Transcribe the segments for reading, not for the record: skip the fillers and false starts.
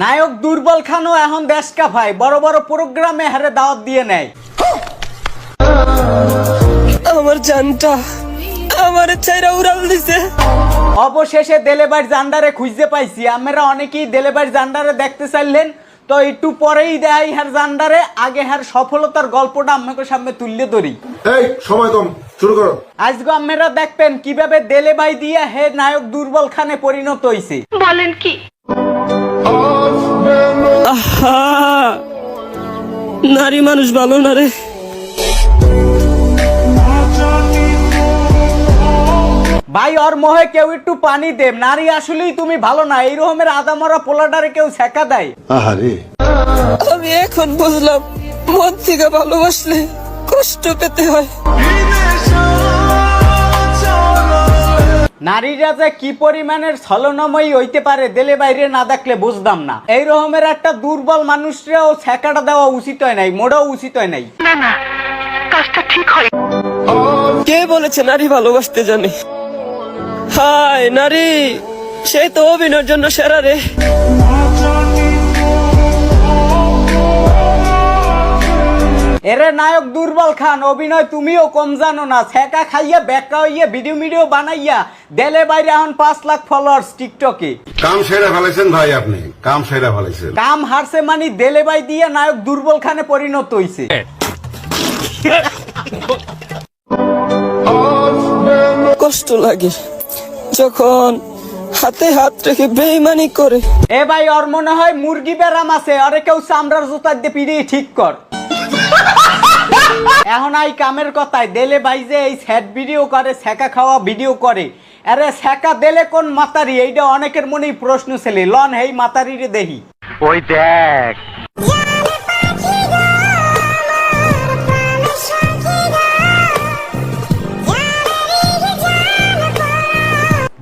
নায়ক দুর্বল খানও এখন দেশ কাঁপায়, বড় বড় প্রোগ্রামে হারে দাওয়াত দিয়ে নেয়। আমার জানটা আমার ছাইরা উড়াল দিছে। অবশেষে দেলেবাইর জান্ডারে খুঁজতে পাইছি। আমরা অনেকেই দেলেবাইর জান্ডারে দেখতে চাইলেন, তো একটু পরেই দেয় হার জান্ডারে। আগে হার সফলতার গল্পটা আমাকে সামনে তুললে ধরি। এই সময় কম, শুরু করো। আজকে আপনারা দেখবেন কিভাবে দেলেবাই দিয়ে হে নায়ক দুর্বল খানে পরিণত হইছে। বলেন কি? আহা, নারী মানুষ ভালো না রে। ভাই ওর মোহে কেউ একটু পানি দেব। নারী আসলেই তুমি ভালো না, এই রকমের আদামরা পোলাটারে কেউ ছেকা দেয়। আহারে, আমি এখন বুঝলাম মন থেকে ভালোবাসলে কষ্ট পেতে হয়। নারীরা যে কি পরিমাণের ছলনাময়ী হইতে পারে দেলে বাইরে না দেখলে বুঝতাম না। এই রকমের একটা দুর্বল মানুষরাও ছেকাটা দেওয়া উচিত হয় নাই, মোড়াও উচিত হয় নাই। না না, কাজটা ঠিক হয়। কে বলেছে নারী ভালোবাসতে জানে? হায় নারী, সেই তো অভিনয়ের জন্য সেরা রে। এরে নায়ক দুর্বল খান, অভিনয় তুমিও কম জানো না। ছেকা খাইয়া বেকা হইয়া ভিডিও বানাইয়া দেলে বাইরে এখন 5 লাখ ফলোয়ার্স টিকটকে। কাম সেরা ফেলাইছেন ভাই, আপনি কাম সেরা ফেলাইছেন। কাম হারছে মানে দেলে বাই দিয়ে নায়ক দুর্বল খানে পরিণত হইছে। কষ্ট লাগে যখন হাতে হাত রেখে বেইমানি করে। এ ভাই ওর মনে হয় মুরগি ব্যারাম আছে, আরে কেউ চামড়ার জুতা দিয়ে পিড়িয়ে ঠিক কর। এখন এই কামের কথায় দেলে ভাই যে এই স্যাড ভিডিও করে, ছেকা খাওয়া ভিডিও করে, আরে ছেকা দেলে কোন মাতারি? এইটা অনেকের মনেই প্রশ্ন ছিল। লন হেই মাতারিরে দেহি। ওই দেখ,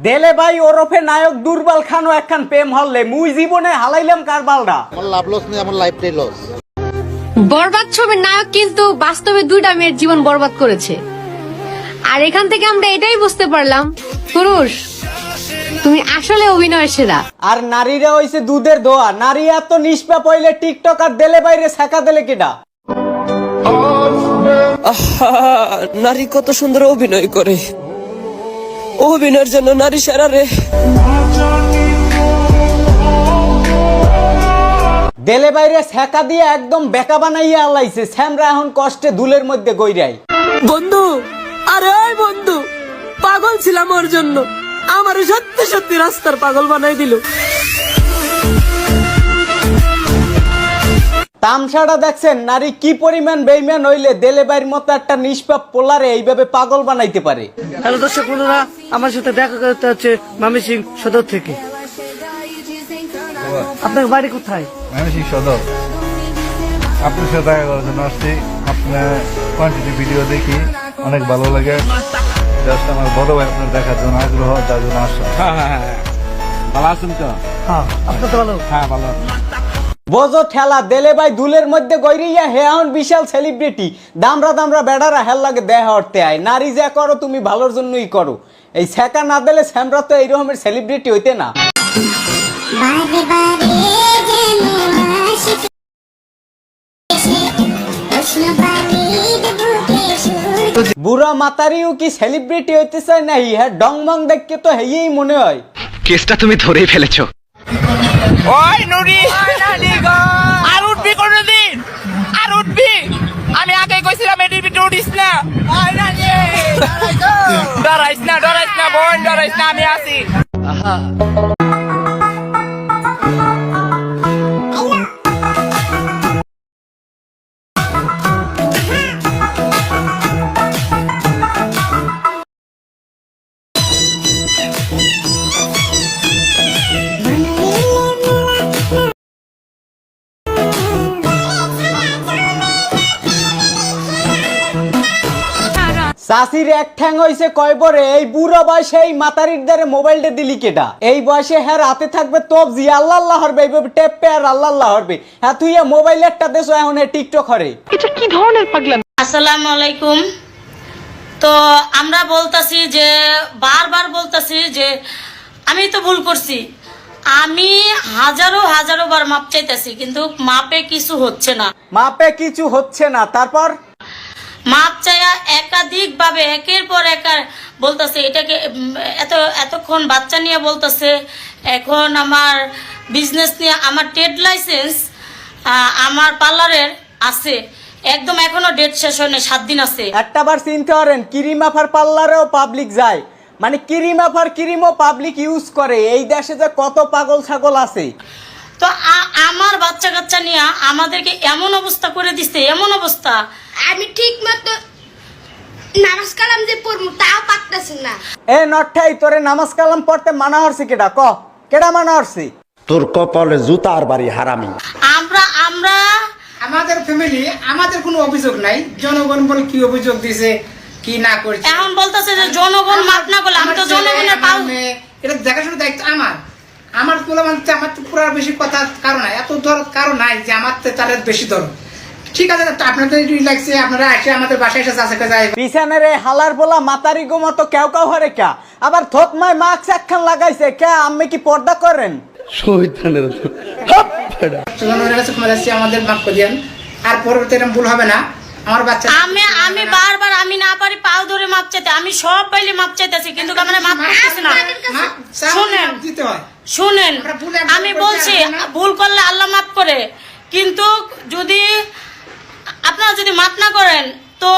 দেলে ভাই ওরফে নায়ক দুর্বল খানও একখান প্রেম হলে মুই জীবনে হালাইলাম কার বালডা। আমার লাভ লস নেই, আমার লাইফটাই লস। বরবাদ ছবির নায়ক কিন্তু বাস্তবে 2টা মেয়ের জীবন বরবাদ করেছে। আর এখান থেকে আমরা এটাই বুঝতে পারলাম, পুরুষ তুমি আসলে অভিনয়ের সেরা। আর নারীরা হইছে দুধের দোয়া। নারী এত নিষ্পাপ হইলে টিকটক আর দেলে বাইরে ছেকা দেলে কেডা? আহা, নারী কত সুন্দর অভিনয় করে। অভিনয়ের জন্য নারী সেরা রে। দেলে বাইরে ছেকা দিয়ে একদম বেকা বানাইয়া আলাইছে। স্যামরা এখন কষ্টে দুলের মধ্যে গইরাই। বন্ধু, আরে ওই বন্ধু, পাগল ছিলাম ওর জন্য, আমার সত্যি সত্যি রাস্তার পাগল বানাই দিল। তামসাটা দেখছেন, নারী কি পরিমাণ বেইমান হইলে দেলে বাইরের মতো একটা নিষ্পাপ পোলারে এইভাবে পাগল বানাইতে পারে। হ্যালো দর্শক বন্ধুরা, আমার সাথে দেখা করতে হচ্ছে মামি সিং সদর থেকে। আপনার বাড়ি কোথায়? ময়মনসিং সদর। আপনার সাথে দেখা করার জন্য আসছি। আপনার কোয়ান্টিটি ভিডিও দেখি, অনেক ভালো লাগে। জাস্ট আমার বড় ভাই আপনার দেখার জন্য আগ্রহ, যার জন্য আসলাম। ভালো আছেন তো? হ্যাঁ, আপনার তো ভালো। হ্যাঁ, ভালো। বোঝো ঠেলা, দেলে ভাই দুলের মধ্যে গইরিয়া হে এখন বিশাল সেলিব্রিটি। দামরা বেড়ারা হেল লাগে দেহ হরতে আয়। নারী যা করো তুমি ভালোর জন্যই করো। এই ছেকা না দিলে স্যামরা তো এই রকমের সেলিব্রিটি হইতে না। বুড়া মাতারিও কি সেলিব্রিটি হইতে চায় নাই? হ্যাঁ, ডংমং দেখকে তো হেই মনে হয়। কেসটা তুমি ধরেই ফেলেছো। ওই নুরি, আর উঠবি কোনদিন? আর উঠবি? আমি আগে কইছিলাম এটির ভিতরে উঠিস না। ডরাইস না বোন, ডরাইস না, আমি আছি। চাষির এক ঠ্যাং হইছে কয় বরে। এই বুড়ো বয়সে এই মাতারির দ্বারে মোবাইলটা দিলি কেটা? এই বয়সে হ্যাঁ রাতে থাকবে তোপ জি আল্লাহ হরবে, এইভাবে টেপে আর আল্লাহ হরবে। হ্যাঁ তুই মোবাইল একটা দেশো এখন টিকটক হরে। এটা কি ধরনের পাগলামি? আসসালামু আলাইকুম। তো আমরা বলতাছি যে বারবার বলতাছি যে আমি তো ভুল করছি, আমি হাজারো হাজারো বার মাপ চাইতেছি, কিন্তু মাপে কিছু হচ্ছে না। মাপে কিছু হচ্ছে না, তারপর মাপ চাইয়া একাধিক ভাবে একের পর এক বলতেছে এটাকে এতক্ষণ বাচ্চা নিয়ে বলতেছে, এখন আমার বিজনেস নিয়ে আমার ট্রেড লাইসেন্স আমার পার্লারের আছে, একদম এখনো ডেট শেষ হয়নি, 7 দিন আছে। একটা বার চিনতে পারেন কিরিমাফার পার্লারেও পাবলিক যায়, মানে কিরিমাফার ক্রিমও পাবলিক ইউজ করে। এই দেশে যে কত পাগল ছাগল আছে। তো আমার বাচ্চা কাচ্চা নিয়ে আমাদেরকে এমন অবস্থা করে দিচ্ছে, এমন অবস্থা আমি ঠিক মতো নামাজ কালাম যে পড়বো তাও পারতেছি না। এ নঠাই তোরে নামাজ কালাম পড়তে মানা হচ্ছে কেডা? কেডা মানা হচ্ছে? তোর কপালে জুতার বাড়ি হারামি। আমরা আমাদের ফ্যামিলি, আমাদের কোনো অভিযোগ নাই, জনগণ বলে কি অভিযোগ দিছে কি না করছে। এখন বলতেছে যে জনগণ মাপ না করলে আমি তো জনগণের পাও। এটা দেখাশোনার দায়িত্ব আমার বলে মানতে আমার তো পুরো বেশি কথা কারণ নাই, এত ধর কারণ নাই যে আমার তাদের বেশি ধরো। ঠিক আছে, আপনাদের লাগছে, আপনারা এসে আমাদের বাসায় এসে চাষে যায়। পিছনের এই হালার বলা মাতারি গো মতো কেউ কেউ হরে কে, আবার থতমায় মাস্ক একখান লাগাইছে কে? আমি কি পর্দা করেন? আমাদের মাফ করে দেন, আর পরবর্তী এরকম ভুল হবে না। আমার বাচ্চা আমি বারবার আমি না পারি পাও ধরে মাপ চাইতে, আমি সব পাইলে মাপ চাইতেছি, কিন্তু আমরা মাপ করতেছি না। শুনেন দিতে হয়, শুনেন, আমি বলছি ভুল করলে আল্লাহ মাফ করে, কিন্তু যদি আপনারা যদি মাপ না করেন তো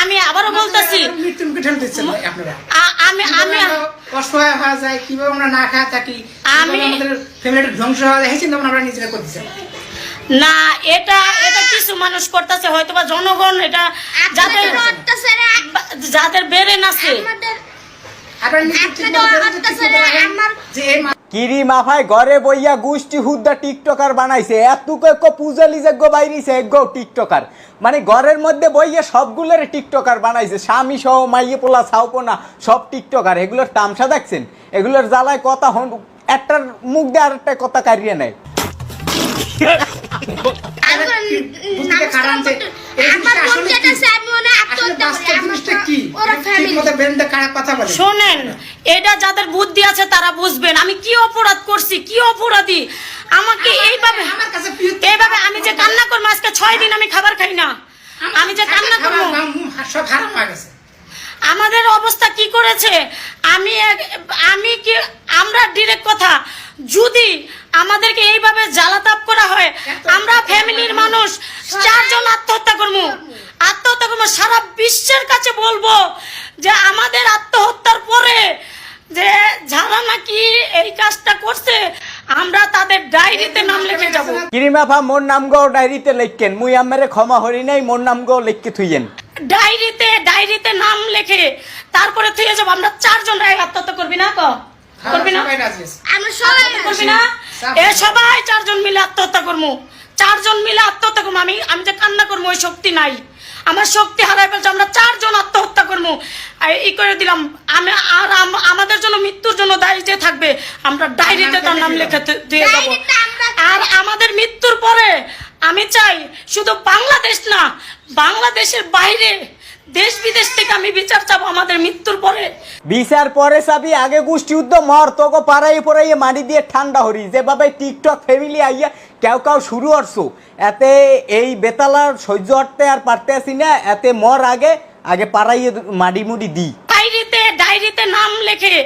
আমি আবারও বলতেছি মৃত্যুর মুখে ঠেলে দিচ্ছেন আপনারা। আমি অসহায় হওয়া যায়, কিভাবে আমরা না খাওয়া থাকি, আমাদের ফ্যামিলিটা ধ্বংস হওয়া যায়, চিন্তা আমরা নিজেরা করতেছি না। এটা কিছু মানুষ করতেছে, হয়তো বা জনগণ, এটা যাদের বেরেন আছে। কিরি মাফায় ঘরে বইয়া গোষ্ঠী হুদ্দা টিকটকার বানাইছে, এতক পূজালি যোগ্য বাইরিছে এগো টিকটকার, মানে ঘরের মধ্যে বইয়া সবগুলোর টিকটকার বানাইছে, স্বামী সহ মাইয়ে পোলা ছাউপোনা সব টিকটকার। এগুলোর তামসা দেখছেন? এগুলোর জ্বালায় কথা একটার মুখ দিয়ে আর একটা কথা কারিয়ে নেয়। শোনেন, এটা যাদের বুদ্ধি আছে তারা বুঝবেন আমি কি অপরাধ করছি, কি অপরাধী আমাকে এইভাবে আমি যে কান্না করবো, আজকে 6 দিন আমি খাবার খাই না, আমি যে কান্না করবো, আমাদের অবস্থা কি করেছে। আমরা ডিরেক্ট কথা, যদি আমাদেরকে এইভাবে জ্বালাতাপ করা হয়, আমরা ফ্যামিলির মানুষ 4 জন আত্মহত্যা করবো। সারা বিশ্বের কাছে বলবো যে আমাদের আত্মহত্যার পরে যে যারা নাকি এই কাজটা করছে, আমরা তাদের ডায়েরিতে নাম লিখে যাব। কিরিমাফা মোর নাম গো ডায়েরিতে লিখেন, মুই আমারে ক্ষমা হরি নাই, মোর নাম গো লিখকে থুইয়েন। ডায়েরিতে নাম লিখে তারপরে থুয়ে যাব। আমরা 4 জন আত্মহত্যা করবি না? করবি না? আমরা সবাই করবি না? সবাই 4 জন মিলে আত্মহত্যা করবো, 4 জন মিলে আত্মহত্যা করবো। আমি যে কান্না করবো ওই শক্তি নাই, আমার শক্তি হারাই ফেলছে। আমরা 4 জন আত্মহত্যা করবো, এই করে দিলাম। আমাদের জন্য মৃত্যুর জন্য দায়ী যে থাকবে, আমরা ডায়েরিতে তার নাম লিখে দিয়ে যাবো। আর আমাদের মৃত্যুর পরে আমি চাই শুধু বাংলাদেশ না, বাংলাদেশের বাইরে দেশ বিদেশ থেকে আমি বিচার চাবো আমাদের মৃত্যুর পরে। বিচার পরে চাবি, আগে গোষ্ঠী যুদ্ধ মর, তোকে পাড়াইয়ে মাটি দিয়ে ঠান্ডা হরি। যেভাবে টিকটক ফ্যামিলি আইয়া কেউ শুরু করছো, এতে এই বেতালার সহ্য হতে আর পারতে আসি না, এতে মর আগে পাড়াইয়ে মাটি মুড়ি দি। ডায়েরিতে নাম লিখে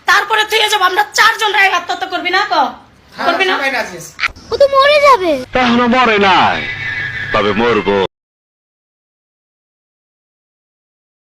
তারপরে থুয়ে যাবো। আমরা 4 জন আত্মহত্যা করবি না? করবি না? ও তো মরে যাবে। এখনো মরে নাই, তবে মরবো।